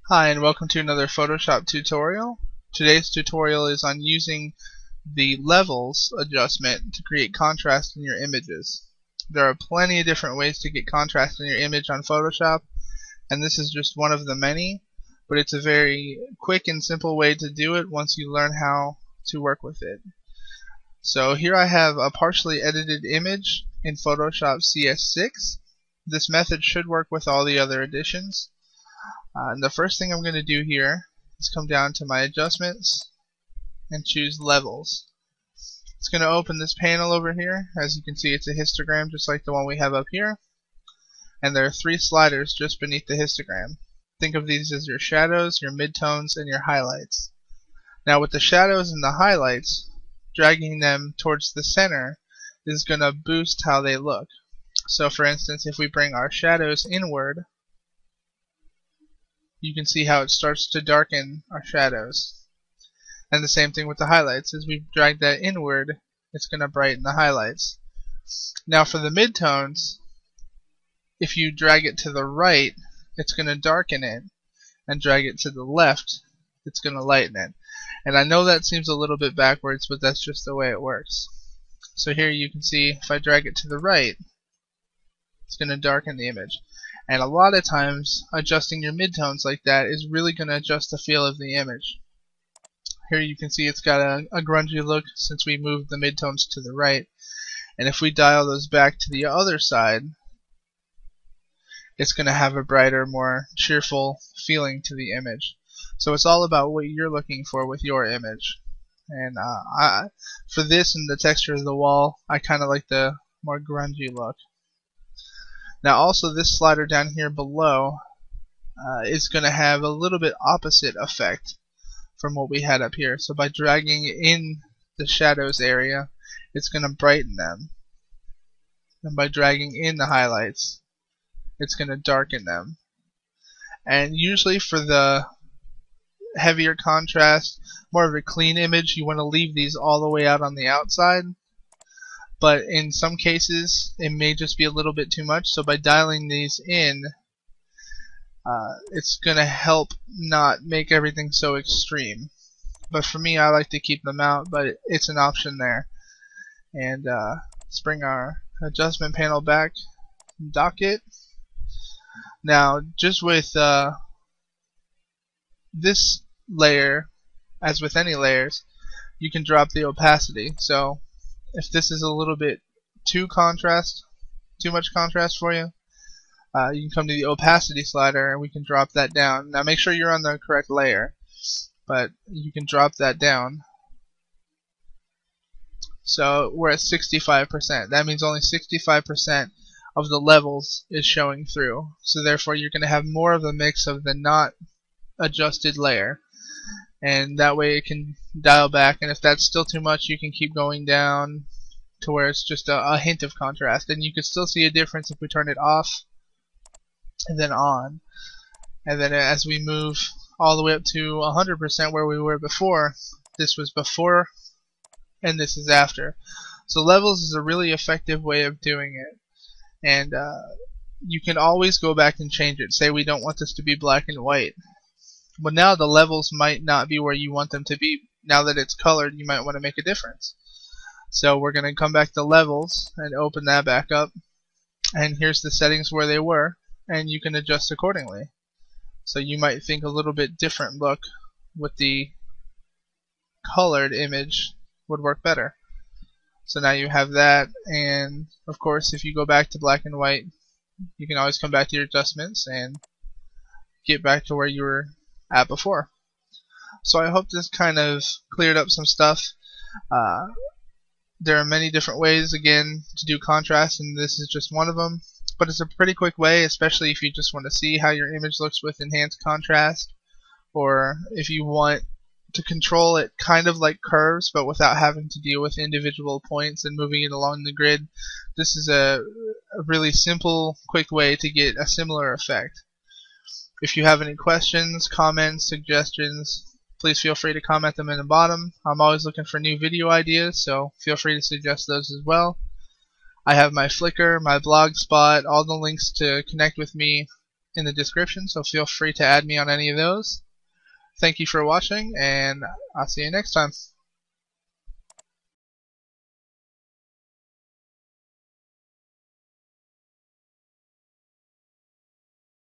Hi, and welcome to another Photoshop tutorial. Today's tutorial is on using the levels adjustment to create contrast in your images. There are plenty of different ways to get contrast in your image on Photoshop, and this is just one of the many, but it's a very quick and simple way to do it once you learn how to work with it. So here I have a partially edited image in Photoshop CS6. This method should work with all the other additions. And the first thing I'm going to do here is come down to my adjustments and choose levels. It's going to open this panel over here. As you can see, it's a histogram just like the one we have up here, and there are three sliders just beneath the histogram. Think of these as your shadows, your midtones, and your highlights. Now with the shadows and the highlights, dragging them towards the center is going to boost how they look. So for instance, if we bring our shadows inward, you can see how it starts to darken our shadows. And the same thing with the highlights. As we drag that inward, it's going to brighten the highlights. Now for the midtones, if you drag it to the right, it's going to darken it, and drag it to the left, it's going to lighten it. And I know that seems a little bit backwards, but that's just the way it works. So here you can see if I drag it to the right, it's going to darken the image. And a lot of times, adjusting your midtones like that is really going to adjust the feel of the image. Here you can see it's got a grungy look since we moved the midtones to the right. And if we dial those back to the other side, it's going to have a brighter, more cheerful feeling to the image. So it's all about what you're looking for with your image. And for this and the texture of the wall, I kind of like the more grungy look. Now also this slider down here below is going to have a little bit opposite effect from what we had up here. So by dragging in the shadows area, it's going to brighten them. And by dragging in the highlights, it's going to darken them. And usually for the heavier contrast, more of a clean image, you want to leave these all the way out on the outside. But in some cases, it may just be a little bit too much. So by dialing these in, it's going to help not make everything so extreme. But for me, I like to keep them out, but it's an option there. And let's bring our adjustment panel back, dock it. Now, just with this layer, as with any layers, you can drop the opacity. So if this is a little bit too much contrast for you, you can come to the opacity slider and we can drop that down. Now make sure you're on the correct layer, but you can drop that down. So we're at 65%. That means only 65% of the levels is showing through. So therefore you're going to have more of a mix of the not adjusted layer. And that way it can dial back, and if that's still too much, you can keep going down to where it's just a hint of contrast. And you can still see a difference if we turn it off and then on. And then as we move all the way up to 100% where we were before, this was before and this is after. So levels is a really effective way of doing it. And you can always go back and change it. Say we don't want this to be black and white. But now the levels might not be where you want them to be. Now that it's colored, you might want to make a difference. So we're going to come back to levels and open that back up. And here's the settings where they were, and you can adjust accordingly. So you might think a little bit different look with the colored image would work better. So now you have that, and of course if you go back to black and white, you can always come back to your adjustments and get back to where you were at before. So I hope this kind of cleared up some stuff. There are many different ways, again, to do contrast, and this is just one of them. But it's a pretty quick way, especially if you just want to see how your image looks with enhanced contrast, or if you want to control it kind of like curves, but without having to deal with individual points and moving it along the grid. This is a really simple, quick way to get a similar effect. If you have any questions, comments, suggestions, please feel free to comment them in the bottom. I'm always looking for new video ideas, so feel free to suggest those as well. I have my Flickr, my Blogspot, all the links to connect with me in the description, so feel free to add me on any of those. Thank you for watching, and I'll see you next time.